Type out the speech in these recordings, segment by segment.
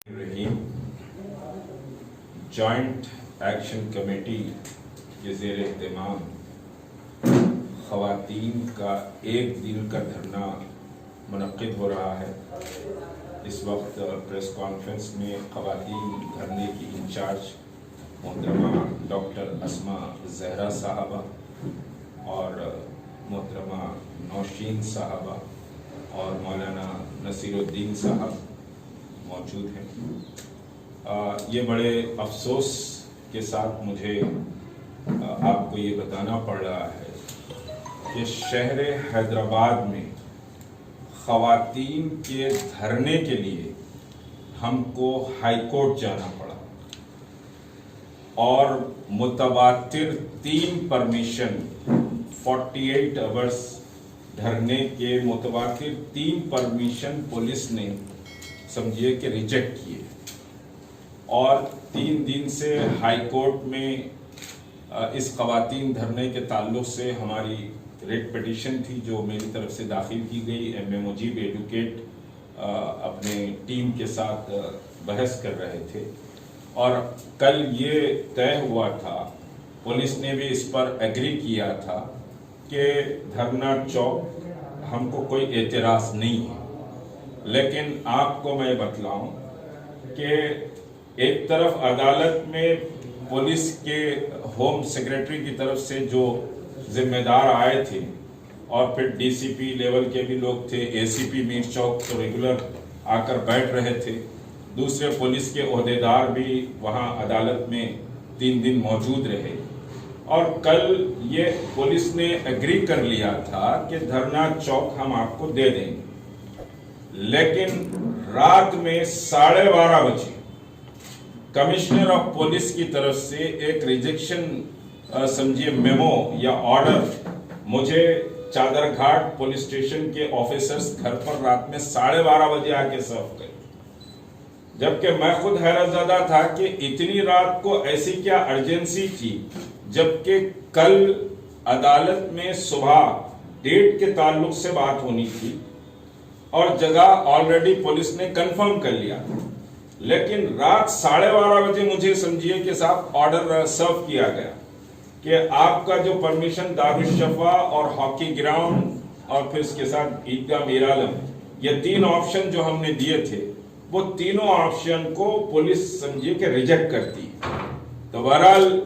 रहीम joint action committee के ज़ेर एहतमाम ख़वातीन का एक दिन का धरना मुनक़्क़िद हो रहा है। इस वक्त प्रेस कॉन्फ्रेंस में ख़वातीन धरने की इंचार्ज मोहतरमा डॉक्टर अस्मा ज़हरा साहबा और मोहतरमा नौशीन साहबा और मौलाना नसीरुद्दीन साहब मौजूद हैं। ये बड़े अफसोस के साथ मुझे आपको ये बताना पड़ रहा है कि शहर हैदराबाद में ख़वातीन के धरने के लिए हमको हाई कोर्ट जाना पड़ा और मुतवातिर 3 परमिशन 48 आवर्स धरने के मुतवातिर 3 परमिशन पुलिस ने समझिए कि रिजेक्ट किए और 3 दिन से हाई कोर्ट में इस ख़वातीन धरने के ताल्लुक से हमारी रेट पिटीशन थी जो मेरी तरफ से दाखिल की गई। एम.ए. मुजीब एडवोकेट अपने टीम के साथ बहस कर रहे थे और कल ये तय हुआ था, पुलिस ने भी इस पर एग्री किया था कि धरना चौक हमको कोई एतराज़ नहीं है। लेकिन आपको मैं बतलाऊं कि एक तरफ अदालत में पुलिस के होम सेक्रेटरी की तरफ से जो जिम्मेदार आए थे और फिर डीसीपी लेवल के भी लोग थे, एसीपी मीर चौक तो रेगुलर आकर बैठ रहे थे, दूसरे पुलिस के ओहदेदार भी वहां अदालत में 3 दिन मौजूद रहे और कल ये पुलिस ने एग्री कर लिया था कि धरना चौक हम आपको दे देंगे। लेकिन रात में 12:30 बजे कमिश्नर ऑफ पुलिस की तरफ से एक रिजेक्शन समझिए मेमो या ऑर्डर मुझे चादरघाट पुलिस स्टेशन के ऑफिसर्स घर पर रात में 12:30 बजे आके सर्व करे, जबकि मैं खुद हैरतज़दा था कि इतनी रात को ऐसी क्या अर्जेंसी थी, जबकि कल अदालत में सुबह डेट के ताल्लुक से बात होनी थी और जगह ऑलरेडी पुलिस ने कंफर्म कर लिया। लेकिन रात 12:30 बजे मुझे समझिए कि साहब ऑर्डर सर्व किया गया कि आपका जो परमिशन दारुश्शफ़ा और हॉकी ग्राउंड और फिर इसके साथ ईदगाह मीर आलम, ये 3 ऑप्शन जो हमने दिए थे वो तीनों ऑप्शन को पुलिस समझिए कि रिजेक्ट करती है। तो बहरहाल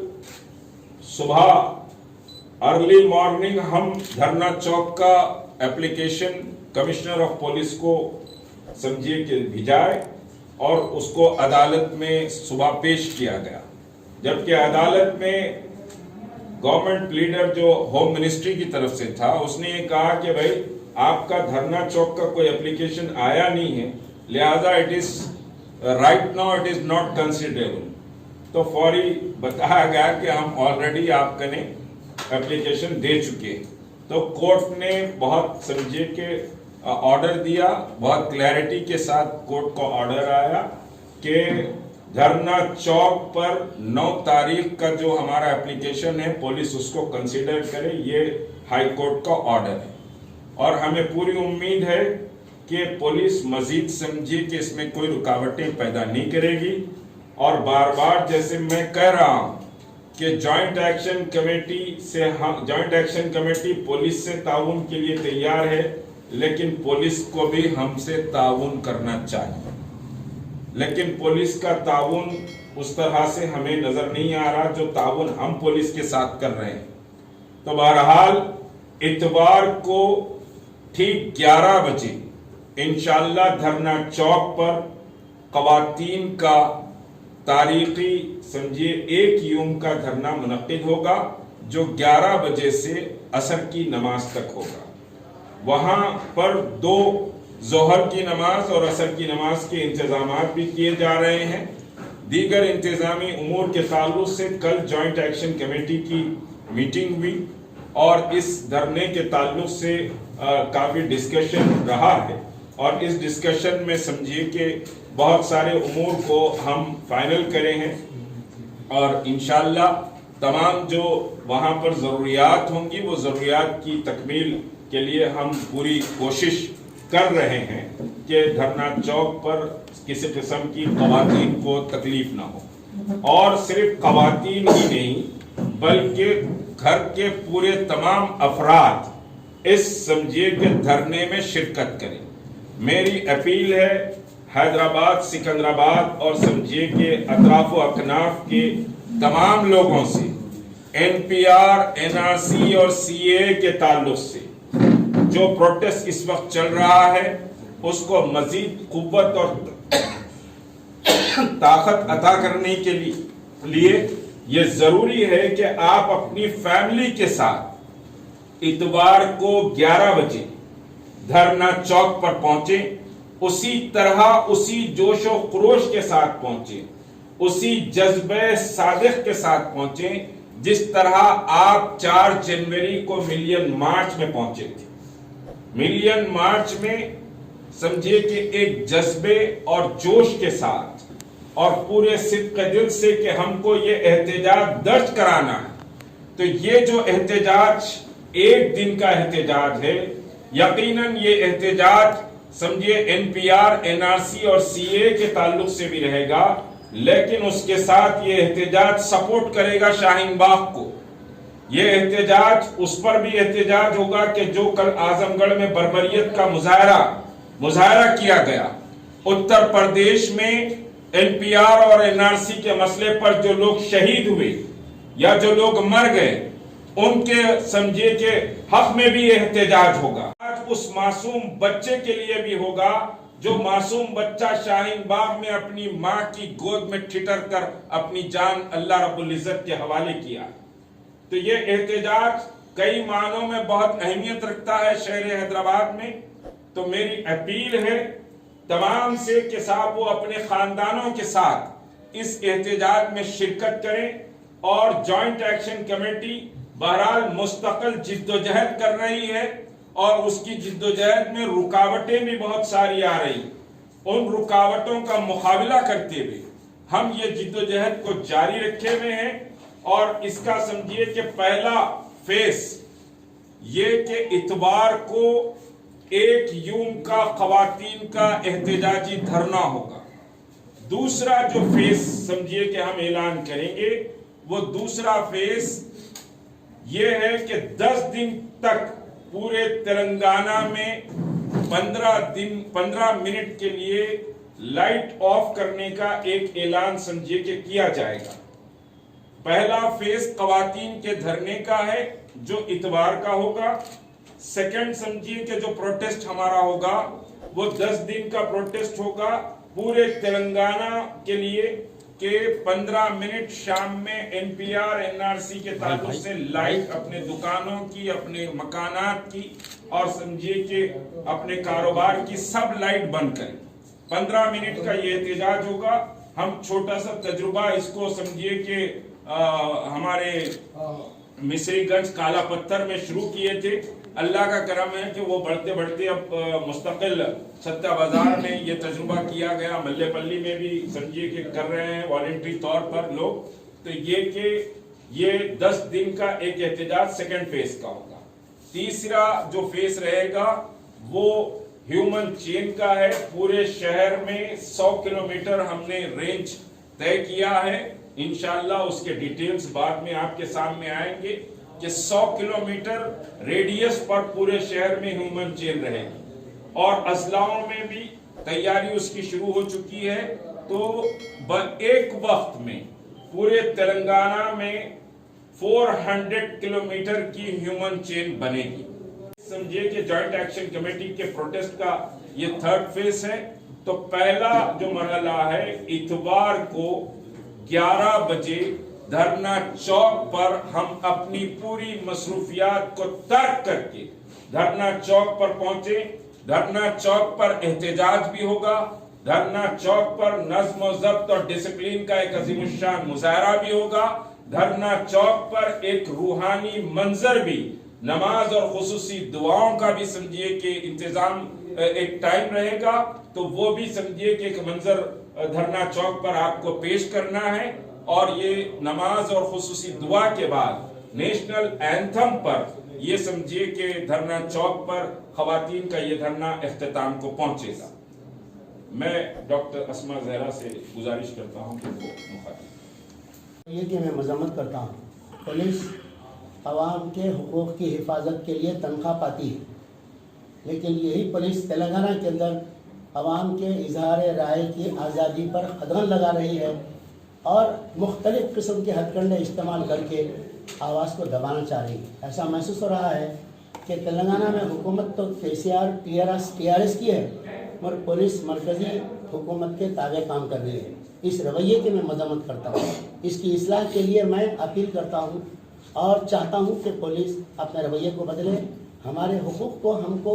सुबह अर्ली मॉर्निंग हम धरना चौक का एप्लीकेशन कमिश्नर ऑफ पुलिस को समझिए कि भिजाए और उसको अदालत में सुबह पेश किया गया, जबकि अदालत में गवर्नमेंट लीडर जो होम मिनिस्ट्री की तरफ से था उसने ये कहा कि भाई आपका धरना चौक का कोई एप्लीकेशन आया नहीं है, लिहाजा it is right now it is not considerable. तो फौरी बताया गया कि हम ऑलरेडी आपके ने एप्लीकेशन दे चुके। तो कोर्ट ने बहुत समझिए कि ऑर्डर दिया, बहुत क्लैरिटी के साथ कोर्ट का ऑर्डर आया कि धरना चौक पर 9 तारीख का जो हमारा एप्लीकेशन है पुलिस उसको कंसीडर करे। ये हाई कोर्ट का ऑर्डर है और हमें पूरी उम्मीद है कि पुलिस मजीद समझिए कि इसमें कोई रुकावटें पैदा नहीं करेगी। और बार बार जैसे मैं कह रहा हूं कि जॉइंट एक्शन कमेटी पुलिस से ताउन के लिए तैयार है, लेकिन पुलिस को भी हमसे ताउन करना चाहिए। लेकिन पुलिस का ताउन उस तरह से हमें नजर नहीं आ रहा जो ताउन हम पुलिस के साथ कर रहे हैं। तो बहरहाल इतवार को ठीक 11 बजे इंशाअल्लाह धरना चौक पर ख़वातीन का तारीखी समझिए 1 यूम का धरना मुनक़्क़िद होगा जो 11 बजे से असर की नमाज तक होगा। वहां पर 2 ज़ोहर की नमाज और असर की नमाज के इंतजामात भी किए जा रहे हैं। दीगर इंतजामी उमूर के ताल्लुक से कल जॉइंट एक्शन कमेटी की मीटिंग हुई और इस धरने के ताल्लुक से काफ़ी डिस्कशन रहा है और इस डिस्कशन में समझिए कि बहुत सारे उमूर को हम फाइनल करे हैं और इंशाअल्लाह तमाम जो वहाँ पर ज़रूरियात होंगी वो ज़रूरियात की तकमील के लिए हम पूरी कोशिश کر رہے ہیں کہ دھرنا چوک پر کسی قسم کی خواتین کو تکلیف نہ ہو، اور صرف خواتین ہی نہیں بلکہ گھر کے پورے تمام افراد اس سمجھیے کہ دھرنے میں شرکت کریں۔ میری اپیل ہے حیدرآباد، سکندرآباد اور سمجھیے کہ اطراف و اکناف کے تمام لوگوں سے NPR، NRC اور CAA کے تعلق سے جو پروٹیسٹ اس وقت چل رہا ہے اس کو مزید قوت اور طاقت عطا کرنے کے لیے یہ ضروری ہے کہ آپ اپنی فیملی کے ساتھ اتوار کو 11 بجے دھرنا چوک پر پہنچیں، اسی طرح اسی جوش و خروش کے ساتھ پہنچیں، اسی جذبہ صادق کے ساتھ پہنچیں جس طرح آپ 4 جنوری کو ملین مارچ میں پہنچے تھے۔ ملین مارچ میں سمجھیے کہ ایک جذبے اور جوش کے ساتھ اور پورے صدق دل سے کہ ہم کو یہ احتجاج درج کرانا ہے، تو یہ جو احتجاج ایک دن کا احتجاج ہے، یقیناً یہ احتجاج سمجھیے NPR، NRC اور CAA کے تعلق سے بھی رہے گا، لیکن اس کے ساتھ یہ احتجاج سپورٹ کرے گا شاہین باغ کو۔ یہ احتجاج اس پر بھی احتجاج ہوگا کہ جو کل اعظم گڑھ میں بربریت کا مظاہرہ کیا گیا، اتر پردیش میں NPR اور NRC کے مسئلے پر جو لوگ شہید ہوئے یا جو لوگ مر گئے ان کے سمجھے کہ حق میں بھی احتجاج ہوگا۔ آج اس معصوم بچے کے لیے بھی ہوگا جو معصوم بچہ شاہین باغ میں اپنی ماں کی گود میں ٹھٹر کر اپنی جان اللہ رب العزت کے حوالے کیا۔ تو یہ احتجاج کئی معنوں میں بہت اہمیت رکھتا ہے شہر حیدرآباد میں۔ تو میری اپیل ہے تمام سے کہ صاحب وہ اپنے خاندانوں کے ساتھ اس احتجاج میں شرکت کریں، اور جوائنٹ ایکشن کمیٹی بہرحال مستقل جد و جہد کر رہی ہے، اور اس کی جد و جہد میں رکاوٹیں بھی بہت ساری آ رہی، ان رکاوٹوں کا مقابلہ کرتے ہوئے ہم یہ جد و جہد کو جاری رکھے ہوئے ہیں۔ اور اس کا سمجھیے کہ پہلا فیس یہ کہ اتوار کو 1 یوم کا خواتین کا احتجاجی دھرنا ہوگا۔ دوسرا جو فیس سمجھیے کہ ہم اعلان کریں گے، وہ دوسرا فیس یہ ہے کہ 10 دن تک پورے تلنگانہ میں 15 منٹ کے لیے لائٹ آف کرنے کا ایک اعلان سمجھیے کہ کیا جائے گا۔ پہلا فیس خواتین کے دھرنے کا ہے جو اتوار کا ہوگا۔ سیکنڈ سمجھیے کہ جو پروٹیسٹ ہمارا ہوگا وہ 10 دن کا پروٹیسٹ ہوگا پورے تلنگانہ کے لیے کہ 15 منٹ شام میں NPR، NRC کے تعلق سے لائٹ اپنے دکانوں کی، اپنے مکانات کی اور سمجھیے کہ اپنے کاروبار کی سب لائٹ بند کریں۔ 15 منٹ کا یہ احتجاج ہوگا۔ ہم چھوٹا سا تجربہ اس کو سمجھیے کہ ہمارے مصری گنج کالا پتھر میں شروع کیے تھے۔ اللہ کا کرم ہے کہ وہ بڑھتے بڑھتے اب مستقل ستہ بازار میں یہ تجربہ کیا گیا، ملے پلی میں بھی سمجھیے کہ کر رہے ہیں والنٹری طور پر لوگ۔ تو یہ کہ یہ 10 دن کا ایک احتجاج سیکنڈ فیز کا ہوگا۔ تیسرا جو فیز رہے گا وہ ہیومن چین کا ہے۔ پورے شہر میں 100 کلومیٹر ہم نے رینج طے کیا ہے، انشاءاللہ اس کے ڈیٹیلز بعد میں آپ کے سامنے آئیں گے کہ 100 کلومیٹر ریڈیس پر پورے شہر میں ہیومن چین رہے گی، اور اضلاعوں میں بھی تیاری اس کی شروع ہو چکی ہے۔ تو ایک وقت میں پورے تلنگانہ میں 400 کلومیٹر کی ہیومن چین بنے گی۔ سمجھے کہ جوائنٹ ایکشن کمیٹی کے پروٹیسٹ کا یہ 3rd فیز ہے۔ تو پہلا جو مرحلہ ہے اتوار کو 11 بجے دھرنا چوک پر ہم اپنی پوری مصروفیات کو ترک کر کے دھرنا چوک پر پہنچے۔ دھرنا چوک پر احتجاج بھی ہوگا، دھرنا چوک پر نظم و ضبط اور ڈسپلین کا ایک عظیم الشان مظاہرہ بھی ہوگا، دھرنا چوک پر ایک روحانی منظر بھی، نماز اور خصوصی دعاؤں کا بھی سمجھیے کہ انتظام ایک ٹائم رہے گا۔ تو وہ بھی سمجھیے کہ ایک منظر دھرنا چوک پر آپ کو پیش کرنا ہے، اور یہ نماز اور خصوصی دعا کے بعد نیشنل اینتھم پر یہ سمجھیے کہ دھرنا چوک پر خواتین کا یہ دھرنا اختتام کو پہنچے گا. میں ڈاکٹر اسما زہرا سے گزارش کرتا ہوں کہ وہ مخاطب. یہ کہ میں مذمت کرتا ہوں، پولیس عوام کے حقوق کی حفاظت کے لیے تنخواہ پاتی ہے، لیکن یہی پولیس تلنگانہ کے اندر عوام کے اظہار رائے کی آزادی پر قدغن لگا رہی ہے اور مختلف قسم کے ہتھ کنڈے استعمال کر کے آواز کو دبانا چاہ رہی ہے. ایسا محسوس ہو رہا ہے کہ تلنگانہ میں حکومت تو KCR TRS کی ہے اور پولیس مرکزی حکومت کے تابع کام کر رہی ہے. اس رویے کی میں مذمت کرتا ہوں. اس کی اصلاح کے لیے میں اپیل کرتا ہوں اور چاہتا ہوں کہ پولیس اپنے رویے کو بدلے، ہمارے حقوق کو ہم کو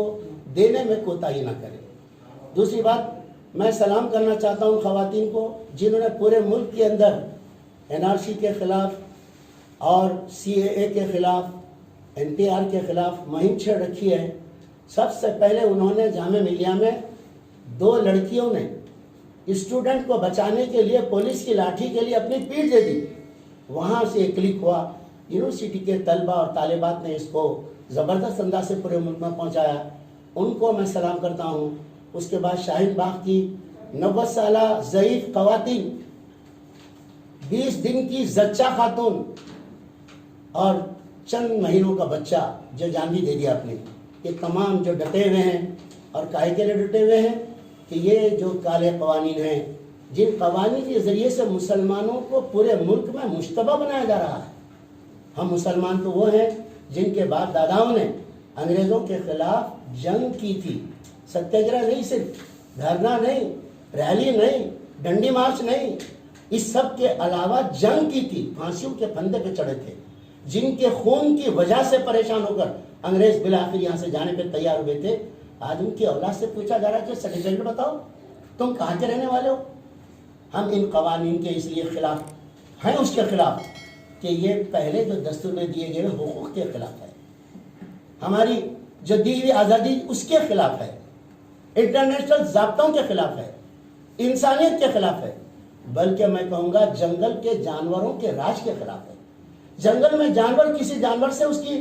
دینے میں کوتاہی نہ کرے. دوسری بات، میں سلام کرنا چاہتا ہوں خواتین کو جنہوں نے پورے ملک کے اندر NRC کے خلاف اور CAA کے خلاف NPR کے خلاف مہم چھیڑ رکھی ہے. سب سے پہلے انہوں نے جامعہ ملیہ میں 2 لڑکیوں نے اسٹوڈنٹ کو بچانے کے لیے پولیس کی لاٹھی کے لیے اپنی پیٹھ دے دی. وہاں سے ایک کلک ہوا، یونیورسٹی کے طلبہ اور طالبات نے اس کو زبردست انداز سے پورے ملک میں پہنچایا. ان کو میں سلام کرتا ہوں. اس کے بعد شاہین باغ کی 90 سالہ ضعیف خواتین، 20 دن کی زچہ خاتون اور چند مہینوں کا بچہ جو جان بھی دے دیا اپنے، یہ تمام جو ڈٹے ہوئے ہیں. اور کاہے کے لیے ڈٹے ہوئے ہیں کہ یہ جو کالے قوانین ہیں، جن قوانین کے ذریعے سے مسلمانوں کو پورے ملک میں مشتبہ بنایا جا رہا ہے. ہم مسلمان تو وہ ہیں جن کے باپ داداؤں نے انگریزوں کے خلاف جنگ کی تھی. ستیہ گرہ نہیں، صرف دھرنا نہیں، ریلی نہیں، ڈنڈی مارچ نہیں، اس سب کے علاوہ جنگ کی تھی. پھانسیوں کے پھندے پہ چڑھے تھے، جن کے خون کی وجہ سے پریشان ہو کر انگریز بالآخر یہاں سے جانے پہ تیار ہوئے تھے. آج ان کی اولاد سے پوچھا جا رہا ہے کہ سرٹیفکیٹ بتاؤ تم کہاں کے رہنے والے ہو. ہم ان قوانین کے اس لیے خلاف ہیں، اس کے خلاف کہ یہ پہلے جو دستور میں دیے گئے حقوق کے خلاف ہے، ہماری جو دی ہوئی آزادی اس کے خلاف ہے، انٹرنیشنل ضابطوں کے خلاف ہے، انسانیت کے خلاف ہے، بلکہ میں کہوں گا جنگل کے جانوروں کے راج کے خلاف ہے. جنگل میں جانور کسی جانور سے اس کی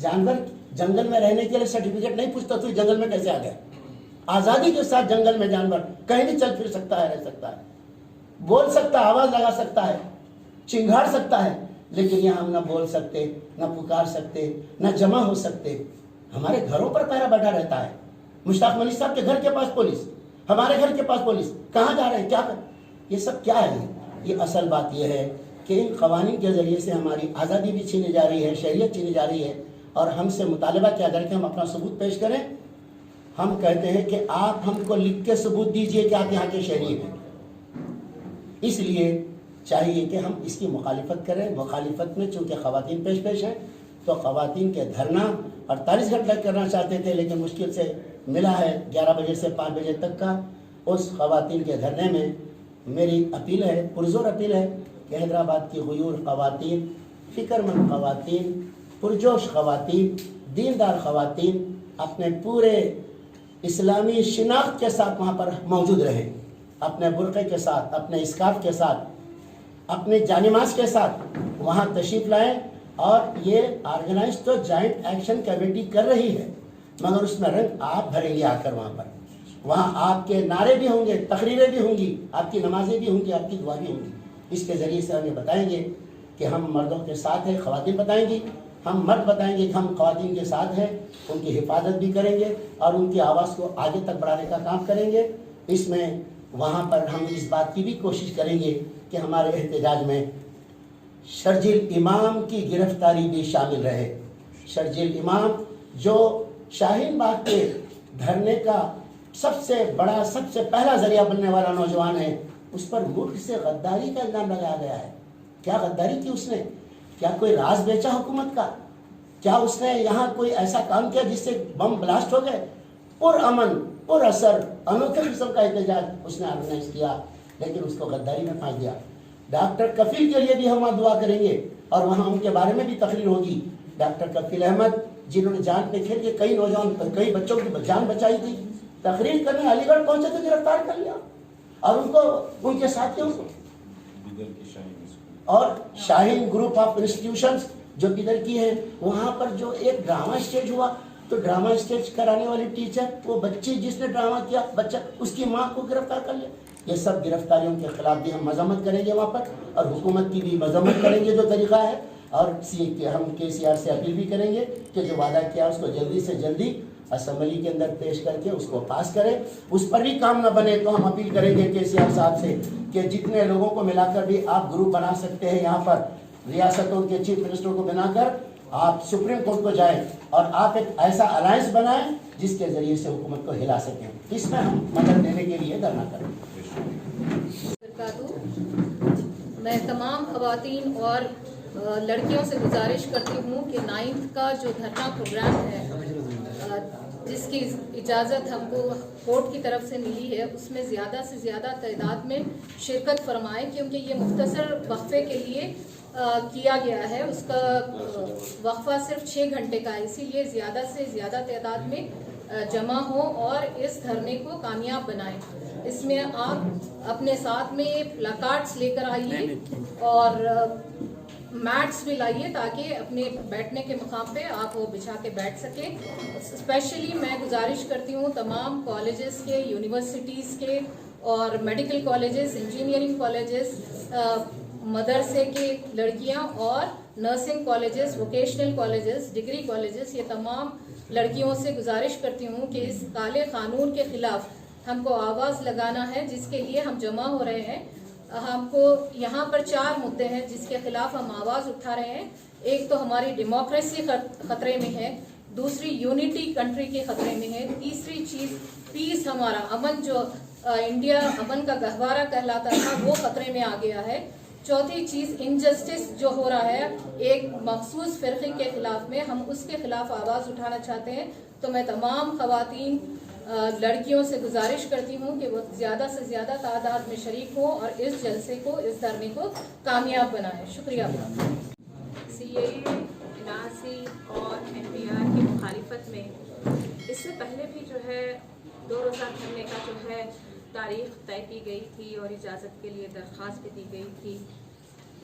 جانور جنگل میں رہنے کے لیے سرٹیفکیٹ نہیں پوچھتا، تو جنگل میں کیسے آ گیا؟ آزادی کے ساتھ جنگل میں جانور کہیں بھی چل پھر سکتا ہے، رہ سکتا ہے، بول سکتا ہے، آواز لگا سکتا ہے، چنگھاڑ سکتا ہے. لیکن یہاں ہم نہ بول سکتے، نہ پکار سکتے، نہ جمع ہو سکتے. ہمارے گھروں پر پہرا بیٹھا رہتا ہے. مشتاق ملک صاحب کے گھر کے پاس پولیس، ہمارے گھر کے پاس پولیس. کہاں جا رہے ہیں، کیا کر؟ یہ سب کیا ہے؟ یہ اصل بات یہ ہے کہ ان قوانین کے ذریعے سے ہماری آزادی بھی چھینی جا رہی ہے، شہریت چھینی جا رہی ہے. اور ہم سے مطالبہ کیا کر کے ہم اپنا ثبوت پیش کریں. ہم کہتے ہیں کہ آپ ہم کو لکھ کے ثبوت دیجئے کہ آپ یہاں کے شہری ہیں. اس لیے چاہیے کہ ہم اس کی مخالفت کریں. مخالفت میں چونکہ خواتین پیش ہیں تو خواتین کے دھرنا 48 گھنٹے کرنا چاہتے تھے، لیکن مشکل سے ملا ہے 11 بجے سے 5 بجے تک کا. اس خواتین کے دھرنے میں میری اپیل ہے، پرزور اپیل ہے کہ حیدرآباد کی غیور خواتین، فکر مند خواتین، پرجوش خواتین، دیندار خواتین اپنے پورے اسلامی شناخت کے ساتھ وہاں پر موجود رہیں، اپنے برقعے کے ساتھ، اپنے اسکارف کے ساتھ، اپنے جانماز کے ساتھ وہاں تشریف لائیں. اور یہ آرگنائز تو جوائنٹ ایکشن کمیٹی کر رہی ہے، مگر اس میں رنگ آپ بھریں گے. آ کر وہاں آپ کے نعرے بھی ہوں گے، تقریریں بھی ہوں گی، آپ کی نمازیں بھی ہوں گی، آپ کی دعا بھی ہوں گی. اس کے ذریعے سے ہم یہ بتائیں گے کہ ہم مردوں کے ساتھ ہیں. خواتین بتائیں گی، ہم مرد بتائیں گے کہ ہم خواتین کے ساتھ ہیں، ان کی حفاظت بھی کریں گے اور ان کی آواز کو آگے تک بڑھانے کا کام کریں گے. اس میں وہاں پر ہم اس بات کی بھی کوشش کریں گے کہ ہمارے احتجاج میں شرجیل امام کی گرفتاری بھی شامل رہے. شرجیل امام جو شاہین باغ کے دھرنے کا سب سے بڑا، سب سے پہلا ذریعہ بننے والا نوجوان ہے، اس پر ملک سے غداری کا الزام لگایا گیا ہے. کیا غداری کی اس نے؟ کیا کوئی راز بیچا حکومت کا؟ کیا اس نے یہاں کوئی ایسا کام کیا جس سے بم بلاسٹ ہو گئے؟ پر امن، پر اثر، انوکھے قسم کا احتجاج اس نے آرگنائز کیا، لیکن اس کو غداری میں پھانس دیا. ڈاکٹر کفیل کے لیے بھی ہم وہاں دعا کریں گے اور وہاں ان کے بارے میں بھی تقریر ہوگی. ڈاکٹر کفیل احمد جنہوں نے جان پہ کھیل کے کئی نوجوان، کئی بچوں کی جان بچائی تھی، تقریر کرنے علی گڑھ پہنچے تو گرفتار کر لیا، اور ان کو، ان کے ساتھیوں کو، اور شاہین گروپ آف انسٹیٹیوشنز जो किधर की है, वहाँ पर जो एक ड्रामा स्टेज हुआ, तो ड्रामा स्टेज कराने वाली टीचर, वो बच्ची जिसने ड्रामा किया, बच्चा, उसकी माँ को गिरफ्तार कर लिया। ये सब गिरफ्तारियों के खिलाफ भी हम मजम्मत करेंगे वहाँ पर, और हुकूमत की भी मजम्मत करेंगे जो तरीका है, और हम KCR से अपील भी करेंगे कि जो वादा किया उसको जल्दी से जल्दी असेंबली के अंदर पेश करके उसको पास करें। उस पर भी काम न बने तो हम अपील करेंगे KCR साहब से कि जितने लोगों को मिलाकर भी आप ग्रुप बना सकते हैं, यहाँ पर रियासतों के चीफ मिनिस्टर को बनाकर आप सुप्रीम कोर्ट को जाएं और आप एक ऐसा अलायंस बनाएं जिसके जरिए से हुकूमत को हिला सकें। इसमें हम मदद देने के लिए धरना करें। मैं तमाम खवातीन और लड़कियों से गुजारिश करती हूँ कि 9th का जो धरना प्रोग्राम है, जिसकी इजाज़त हमको कोर्ट की तरफ से मिली है, उसमें ज़्यादा से ज़्यादा तादाद में शिरकत फरमाएं, क्योंकि ये मुख्तसर वक्फे के लिए किया गया है। उसका वक्फा सिर्फ 6 घंटे का है, इसीलिए ज़्यादा से ज़्यादा तादाद में जमा हो और इस धरने को कामयाब बनाएं। इसमें आप अपने साथ में प्लाकार्ड्स लेकर आइए और मैट्स भी लाइए ताकि अपने बैठने के मुकाम पे आप वो बिछा के बैठ सकें। स्पेशली मैं गुजारिश करती हूँ तमाम कॉलेजेस के, यूनिवर्सिटीज़ के और मेडिकल कॉलेजेस, इंजीनियरिंग कॉलेजेस, मदरसे के लड़कियाँ और nursing colleges, vocational colleges, degree colleges, ये तमाम लड़कियों से गुजारिश करती हूँ कि इस काले कानून के खिलाफ हमको आवाज़ लगाना है, जिसके लिए हम जमा हो रहे हैं। हमको यहाँ पर 4 मुद्दे हैं जिसके खिलाफ हम आवाज़ उठा रहे हैं। एक तो हमारी डेमोक्रेसी खतरे में है, दूसरी यूनिटी कंट्री के खतरे में है, तीसरी चीज़ पीस, हमारा अमन जो इंडिया अमन का गहवारा कहलाता था वो खतरे में आ गया है, चौथी चीज़ इनजस्टिस जो हो रहा है एक मखसूस फ़िरक़े के खिलाफ में, हम उसके खिलाफ आवाज़ उठाना चाहते हैं। तो मैं तमाम ख़वातीन लड़कियों से गुजारिश करती हूँ कि वो ज़्यादा से ज़्यादा तादाद में शरीक हों और इस जलसे को, इस धरने को कामयाब बनाएं। शुक्रिया। CAA, NRC और NPR की मुखालिफत में इससे पहले भी जो है 2 रोज़ा धरने का जो है तारीख तय की गई थी और इजाज़त के लिए दरख्वास्त भी दी गई थी,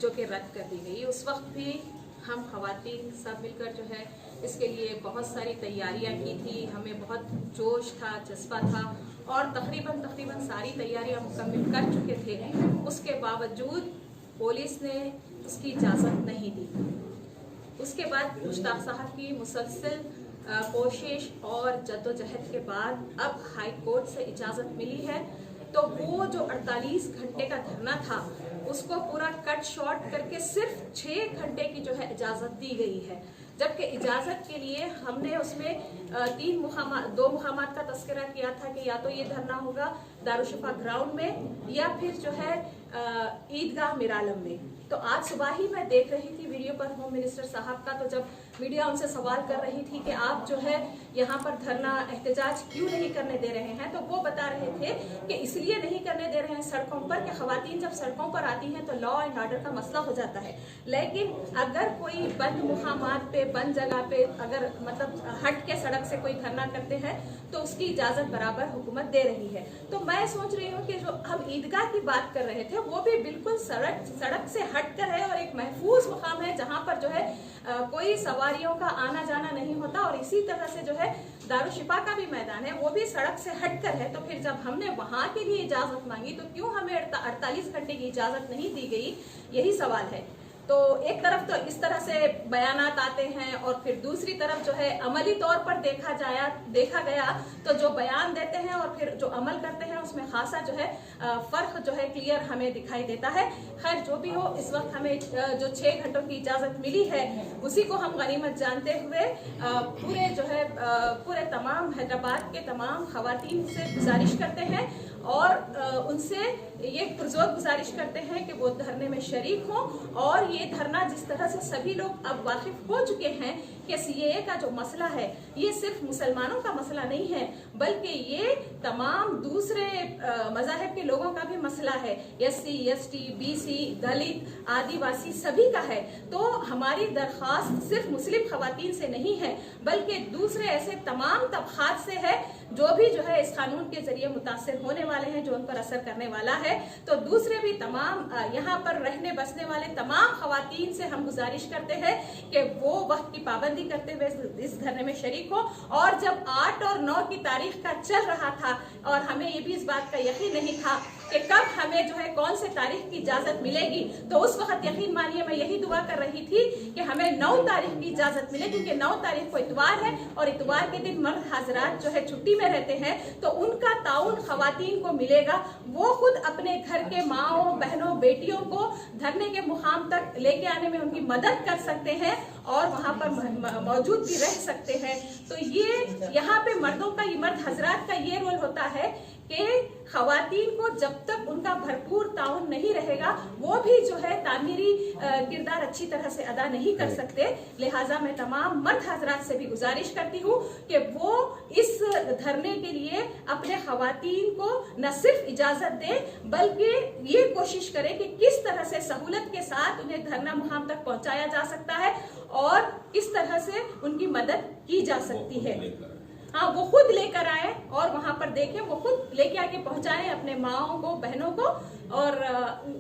जो कि रद्द कर दी गई। उस वक्त भी हम ख़वातीन सब मिलकर जो है इसके लिए बहुत सारी तैयारियां की थी, हमें बहुत जोश था, जज्बा था और तकरीबन सारी तैयारियां मुकम्मल कर चुके थे। उसके बावजूद पुलिस ने उसकी इजाज़त नहीं दी। उसके बाद मुश्ताक साहब की मुसलसल कोशिश और जद्दोजहद के बाद अब हाई कोर्ट से इजाज़त मिली है। तो वो जो 48 घंटे का धरना था उसको पूरा कट शॉर्ट करके सिर्फ 6 घंटे की जो है इजाज़त दी गई है, जबकि इजाज़त के लिए हमने उसमें 2 मुकामात का तस्करा किया था कि या तो ये धरना होगा दारुशिफा ग्राउंड में या फिर जो है ईदगाह मिरालम में। तो आज सुबह ही मैं देख रही थी वीडियो पर होम मिनिस्टर साहब का, तो जब मीडिया उनसे सवाल कर रही थी कि आप जो है यहाँ पर धरना एहतजाज क्यों नहीं करने दे रहे हैं, तो वो बता रहे थे कि इसलिए नहीं करने दे रहे हैं सड़कों पर कि ख़वातीन जब सड़कों पर आती हैं तो लॉ एंड ऑर्डर का मसला हो जाता है। लेकिन अगर कोई बंद मुकामात पे, बंद जगह पे अगर मतलब हट के सड़क से कोई धरना करते हैं तो उसकी इजाज़त बराबर हुकूमत दे रही है। तो मैं सोच रही हूँ कि जो हम ईदगाह की बात कर रहे थे वो भी बिल्कुल सड़क से हट कर है और एक महफूज मुकाम है जहाँ पर जो है कोई सवारियों का आना जाना नहीं होता। और इसी तरह से जो है दारुशिफा का भी मैदान है, वो भी सड़क से हटकर है। तो फिर जब हमने वहां के लिए इजाजत मांगी तो क्यों हमें 48 घंटे की इजाजत नहीं दी गई, यही सवाल है। तो एक तरफ तो इस तरह से बयानात आते हैं और फिर दूसरी तरफ जो है अमली तौर पर देखा गया तो जो बयान देते हैं और फिर जो अमल करते हैं उसमें खासा जो है फर्क जो है क्लियर हमें दिखाई देता है। खैर जो भी हो, इस वक्त हमें जो 6 घंटों की इजाजत मिली है उसी को हम गनीमत जानते हुए पूरे तमाम हैदराबाद के तमाम खवातीन से गुजारिश करते हैं और उनसे ये पुरजोर गुजारिश करते हैं कि वो धरने में शरीक हों। और ये धरना जिस तरह से सभी लोग अब वाकिफ हो चुके हैं कि CAA का जो मसला है ये सिर्फ मुसलमानों का मसला नहीं है, बल्कि ये तमाम दूसरे मज़ाहिब के लोगों का भी मसला है। SC, ST, BC, दलित, आदिवासी सभी का है। तो हमारी दरख्वास्त सिर्फ मुस्लिम खवातीन से नहीं है बल्कि दूसरे ऐसे तमाम तबकात से है जो भी जो है इस कानून के जरिए मुतासिर होने वाले हैं, जो उन पर असर करने वाला है, तो दूसरे भी तमाम यहाँ पर रहने बसने वाले तमाम खवातीन से हम गुजारिश करते हैं कि वो वक्त की पाबंदी करते हुए इस धरने में शरीक हो। और जब 8 और 9 की तारीख का चल रहा था और हमें ये भी इस बात का यकीन नहीं था कि कब हमें जो है कौन से तारीख की इजाजत मिलेगी, तो उस वक्त यकीन मानिए मैं यही दुआ कर रही थी कि हमें 9 तारीख की इजाजत मिले, क्योंकि 9 तारीख को इतवार है और इतवार के दिन मर्द हाजरात जो है छुट्टी में रहते हैं, तो उनका ताउन खवातीन को मिलेगा। वो खुद अपने घर के माओं बहनों बेटियों को धरने के मुकाम तक लेके आने में उनकी मदद कर सकते हैं और वहाँ पर मौजूद भी रह सकते हैं। तो ये यहाँ पे मर्दों का, ये मर्द हजरात का ये रोल होता है कि खवातीन को जब तक उनका भरपूर ताउन नहीं रहेगा वो भी जो है तामीरी किरदार अच्छी तरह से अदा नहीं कर सकते। लिहाजा मैं तमाम मर्द हजरात से भी गुजारिश करती हूँ कि वो इस धरने के लिए अपने खवातीन को न सिर्फ इजाजत दें बल्कि ये कोशिश करें कि किस तरह से सहूलत के साथ उन्हें धरना मुकाम तक पहुँचाया जा सकता है और किस तरह से उनकी मदद की जा सकती है। हाँ, वो खुद लेकर आए और वहाँ पर देखें, वो खुद लेके आके पहुँचाएं अपने माओं को बहनों को, और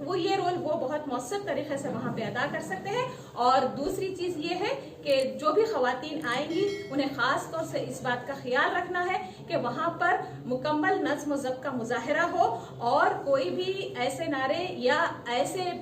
वो ये रोल वो बहुत मौसर तरीके से वहाँ पे अदा कर सकते हैं। और दूसरी चीज़ ये है कि जो भी खवातीन आएंगी उन्हें ख़ास तौर से इस बात का ख्याल रखना है कि वहाँ पर मुकम्मल नज़्म व ज़ब्त का मुजाहरा हो और कोई भी ऐसे नारे या ऐसे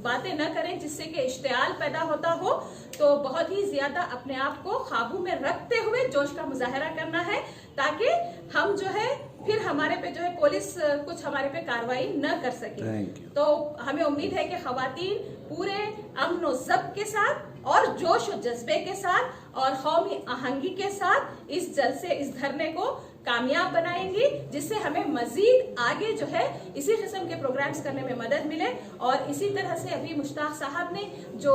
बातें न करें जिससे कि इश्तियाल पैदा होता हो। तो बहुत ही ज्यादा अपने आप को काबू में रखते हुए जोश का मुजाहरा करना है ताकि हम जो है फिर हमारे पे जो है पुलिस कुछ हमारे पे कार्रवाई न कर सके। तो हमें उम्मीद है कि खवातीन पूरे अमन व ज़ब्त के साथ और जोश व जज्बे के साथ और कौमी आहंगी के साथ इस जलसे, इस धरने को कामयाब बनाएंगी, जिससे हमें मजीद आगे जो है इसी किस्म के प्रोग्राम्स करने में मदद मिले। और इसी तरह से अभी मुश्ताक साहब ने जो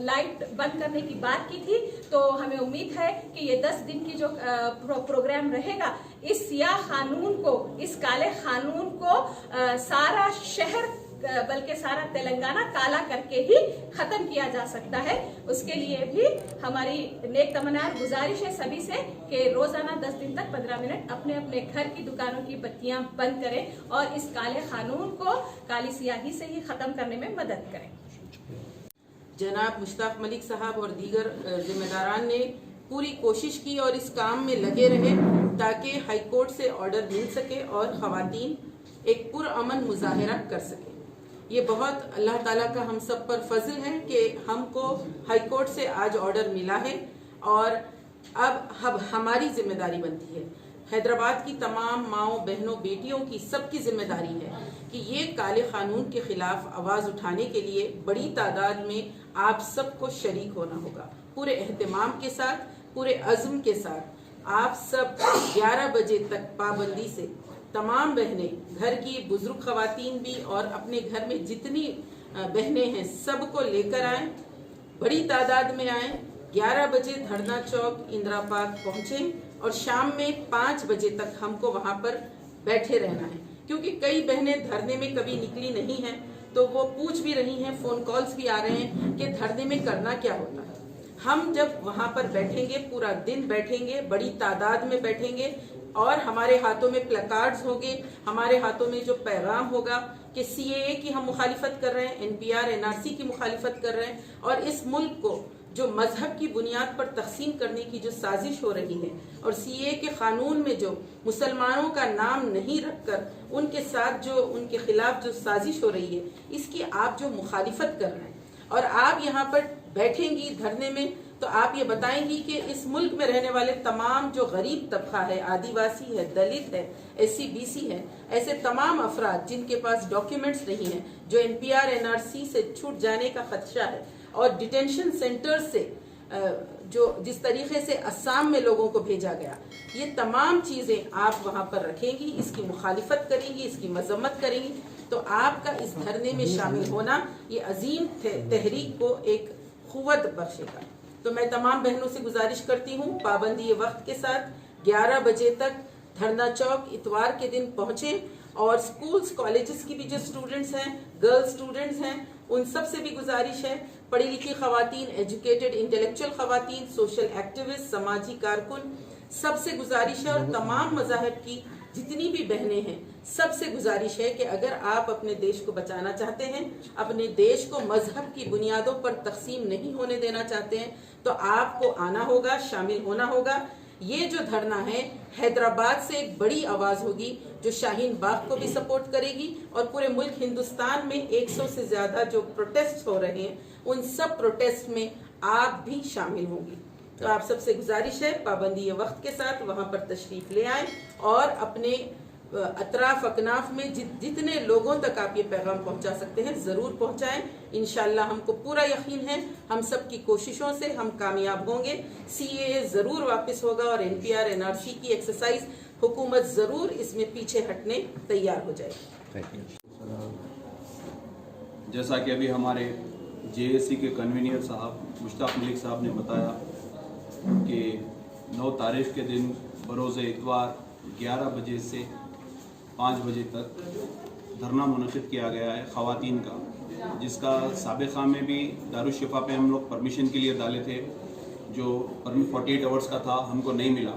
लाइट बंद करने की बात की थी, तो हमें उम्मीद है कि ये 10 दिन की जो प्रोग्राम रहेगा, इस सियाह कानून को, इस काले कानून को सारा शहर बल्कि सारा तेलंगाना काला करके ही खत्म किया जा सकता है। उसके लिए भी हमारी नेक तमन्ना गुजारिश है सभी से कि रोजाना 10 दिन तक 15 मिनट अपने अपने घर की दुकानों की बत्तियां बंद करें और इस काले कानून को काली सियाही से ही खत्म करने में मदद करें। जनाब मुश्ताक मलिक साहब और दीगर जिम्मेदारान ने पूरी कोशिश की और इस काम में लगे रहे ताकि हाई कोर्ट से ऑर्डर मिल सके और खवातीन एक पुरअमन मुजाहरा कर सके। ये बहुत अल्लाह ताला का हम सब पर फजल है कि हमको हाई कोर्ट से आज ऑर्डर मिला है और अब हमारी जिम्मेदारी बनती है, हैदराबाद की तमाम माओं बहनों बेटियों की सबकी जिम्मेदारी है कि ये काले कानून के खिलाफ आवाज उठाने के लिए बड़ी तादाद में आप सबको शरीक होना होगा। पूरे एहतमाम के साथ, पूरे अज़्म के साथ आप सब 11 बजे तक पाबंदी से तमाम बहनें, घर की बुजुर्ग खवातीन भी और अपने घर में जितनी बहनें हैं सबको लेकर आएं, बड़ी तादाद में आएं। 11 बजे धरना चौक इंदिरा पार्क पहुंचें और शाम में 5 बजे तक हमको वहां पर बैठे रहना है, क्योंकि कई बहनें धरने में कभी निकली नहीं हैं, तो वो पूछ भी रही हैं, फोन कॉल्स भी आ रहे हैं कि धरने में करना क्या होता है। हम जब वहां पर बैठेंगे, पूरा दिन बैठेंगे, बड़ी तादाद में बैठेंगे और हमारे हाथों में प्लकार्ड्स होंगे, हमारे हाथों में जो पैगाम होगा कि सीएए की हम मुखालिफत कर रहे हैं, एनपीआर एनआरसी की मुखालिफत कर रहे हैं और इस मुल्क को जो मजहब की बुनियाद पर तकसीम करने की जो साजिश हो रही है और सीएए के कानून में जो मुसलमानों का नाम नहीं रखकर उनके साथ जो उनके खिलाफ जो साजिश हो रही है, इसकी आप जो मुखालिफत कर रहे हैं और आप यहाँ पर बैठेंगी धरने में, तो आप ये बताएंगी कि इस मुल्क में रहने वाले तमाम जो गरीब तबका है, आदिवासी है, दलित है, एससी बीसी है, ऐसे तमाम अफराद जिनके पास डॉक्यूमेंट्स नहीं है, जो एनपीआर एनआरसी से छूट जाने का खदशा है और डिटेंशन सेंटर से जो जिस तरीके से अस्साम में लोगों को भेजा गया, ये तमाम चीजें आप वहां पर रखेंगी, इसकी मुखालिफत करेंगी, इसकी मजम्मत करेंगी, तो आपका इस धरने में शामिल होना ये अजीम तहरीक को एक क़ुव्वत बख्शेगा। तो मैं तमाम बहनों से गुजारिश करती हूँ पाबंदी वक्त के साथ 11 बजे तक धरना चौक इतवार के दिन पहुँचें और स्कूल्स कॉलेजेस की भी जो स्टूडेंट्स हैं, गर्ल्स स्टूडेंट्स हैं, उन सब से भी गुजारिश है, पढ़ी लिखी खवातीन, एजुकेटेड इंटेलेक्चुअल खवातीन, सोशल एक्टिविस्ट, समाजी कारकुन, سب سے گزارش ہے اور تمام مذاہب کی جتنی بھی بہنیں ہیں سب سے گزارش ہے کہ اگر آپ اپنے دیش کو بچانا چاہتے ہیں، اپنے دیش کو مذہب کی بنیادوں پر تقسیم نہیں ہونے دینا چاہتے ہیں، تو آپ کو آنا ہوگا، شامل ہونا ہوگا۔ یہ جو دھرنا ہے حیدرآباد سے ایک بڑی آواز ہوگی جو شاہین باغ کو بھی سپورٹ کرے گی، اور پورے ملک ہندوستان میں 100 سے زیادہ جو پروٹیسٹ ہو رہے ہیں ان سب پروٹیسٹ میں آپ بھی شامل ہوں گی۔ تو آپ سب سے گزارش ہے پابندی وقت کے ساتھ وہاں پر تشریف لے آئیں اور اپنے اطراف اکناف میں جتنے لوگوں تک آپ یہ پیغام پہنچا سکتے ہیں ضرور پہنچائیں۔ انشاءاللہ ہم کو پورا یقین ہے ہم سب کی کوششوں سے ہم کامیاب ہوں گے۔ CAA ضرور واپس ہوگا اور NPR NRC کی ایکسرسائز حکومت ضرور اس میں پیچھے ہٹنے تیار ہو جائے گی۔ جیسا کہ ابھی ہمارے JAC کے کنوینئر صاحب مشتاق ملک صاحب نے بتایا کہ 9 تاریخ کے دن بروز اتوار 11 بجے سے 5 بجے تک دھرنا منعقد کیا گیا ہے خواتین کا، جس کا سابقہ میں بھی دارالشفا پہ ہم لوگ پرمیشن کے لیے ڈالے تھے، جو پرمٹ 48 آورس کا تھا، ہم کو نہیں ملا۔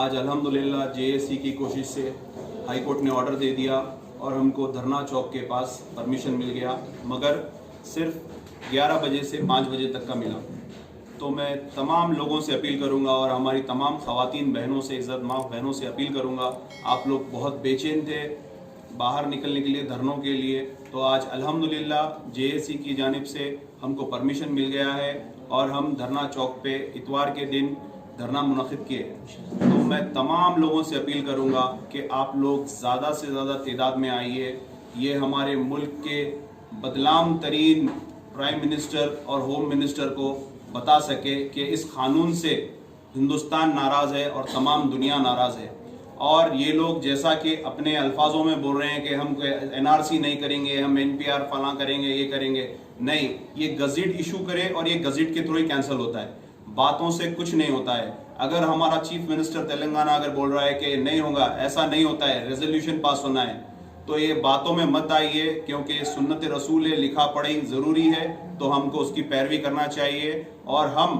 آج الحمدللہ JAC کی کوشش سے ہائی کورٹ نے آرڈر دے دیا اور ہم کو دھرنا چوک کے پاس پرمیشن مل گیا، مگر صرف 11 بجے سے 5 بجے تک کا ملا۔ تو میں تمام لوگوں سے اپیل کروں گا اور ہماری تمام خواتین بہنوں سے، عزت ماں بہنوں سے اپیل کروں گا، آپ لوگ بہت بے چین تھے باہر نکلنے کے لیے دھرنوں کے لیے، تو آج الحمدللہ JAC کی جانب سے ہم کو پرمیشن مل گیا ہے اور ہم دھرنا چوک پہ اتوار کے دن دھرنا منعقد کیے۔ تو میں تمام لوگوں سے اپیل کروں گا کہ آپ لوگ زیادہ سے زیادہ تعداد میں آئیے۔ یہ ہمارے ملک کے بدنام ترین پرائم منسٹر اور ہوم منسٹر کو بتا سکے کہ اس قانون سے ہندوستان ناراض ہے اور تمام دنیا ناراض ہے، اور یہ لوگ جیسا کہ اپنے الفاظوں میں بول رہے ہیں کہ ہم NRC نہیں کریں گے، ہم NPR فلاں کریں گے، یہ کریں گے، نہیں، یہ گزٹ ایشو کرے اور یہ گزٹ کے تھرو ہی کینسل ہوتا ہے، باتوں سے کچھ نہیں ہوتا ہے۔ اگر ہمارا چیف منسٹر تلنگانہ اگر بول رہا ہے کہ نہیں ہوگا، ایسا نہیں ہوتا ہے، ریزولوشن پاس ہونا ہے، تو یہ باتوں میں مت آئیے، کیونکہ سنت رسول ہے، لکھا پڑھی ضروری ہے، تو ہم کو اس کی پیروی کرنا چاہیے، اور ہم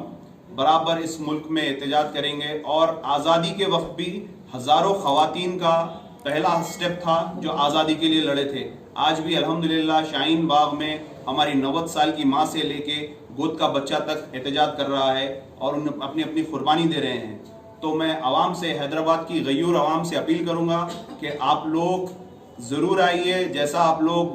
برابر اس ملک میں احتجاج کریں گے۔ اور آزادی کے وقت بھی ہزاروں خواتین کا پہلا سٹیپ تھا جو آزادی کے لیے لڑے تھے۔ آج بھی الحمدللہ شاہین باغ میں ہماری 90 سال کی ماں سے لے کے گود کا بچہ تک احتجاج کر رہا ہے اور ان اپنی اپنی قربانی دے رہے ہیں۔ تو میں عوام سے، حیدرآباد کی غیور عوام سے اپیل کروں گا کہ آپ لوگ ضرور آئیے، جیسا آپ لوگ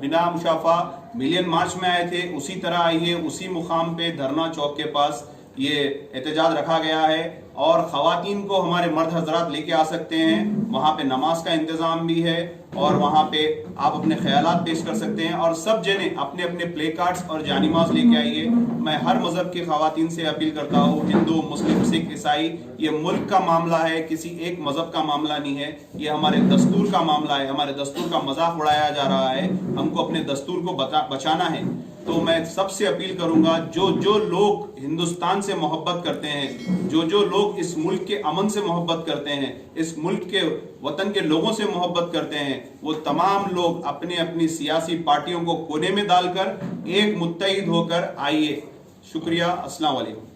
بنا مشافہ ملین مارچ میں آئے تھے اسی طرح آئیے، اسی مقام پہ دھرنا چوک کے پاس یہ احتجاج رکھا گیا ہے، اور خواتین کو ہمارے مرد حضرات لے کے آ سکتے ہیں، وہاں پہ نماز کا انتظام بھی ہے، اور وہاں پہ آپ اپنے خیالات پیش کر سکتے ہیں، اور سب جنے اپنے اپنے پلے کارڈز اور جانماز لے کے آئیے۔ میں ہر مذہب کی خواتین سے اپیل کرتا ہوں، ہندو، مسلم، سکھ، عیسائی، یہ ملک کا معاملہ ہے، کسی ایک مذہب کا معاملہ نہیں ہے، یہ ہمارے دستور کا معاملہ ہے، ہمارے دستور کا مذاق اڑایا جا رہا ہے، ہم کو اپنے دستور کو بچانا ہے۔ تو میں سب سے اپیل کروں گا، جو لوگ ہندوستان سے محبت کرتے ہیں، جو لوگ اس ملک کے امن سے محبت کرتے ہیں، اس ملک کے وطن کے لوگوں سے محبت کرتے ہیں، وہ تمام لوگ اپنے اپنی سیاسی پارٹیوں کو کونے میں ڈال کر ایک متحد ہو کر آئیے۔ شکریہ، السلام علیکم۔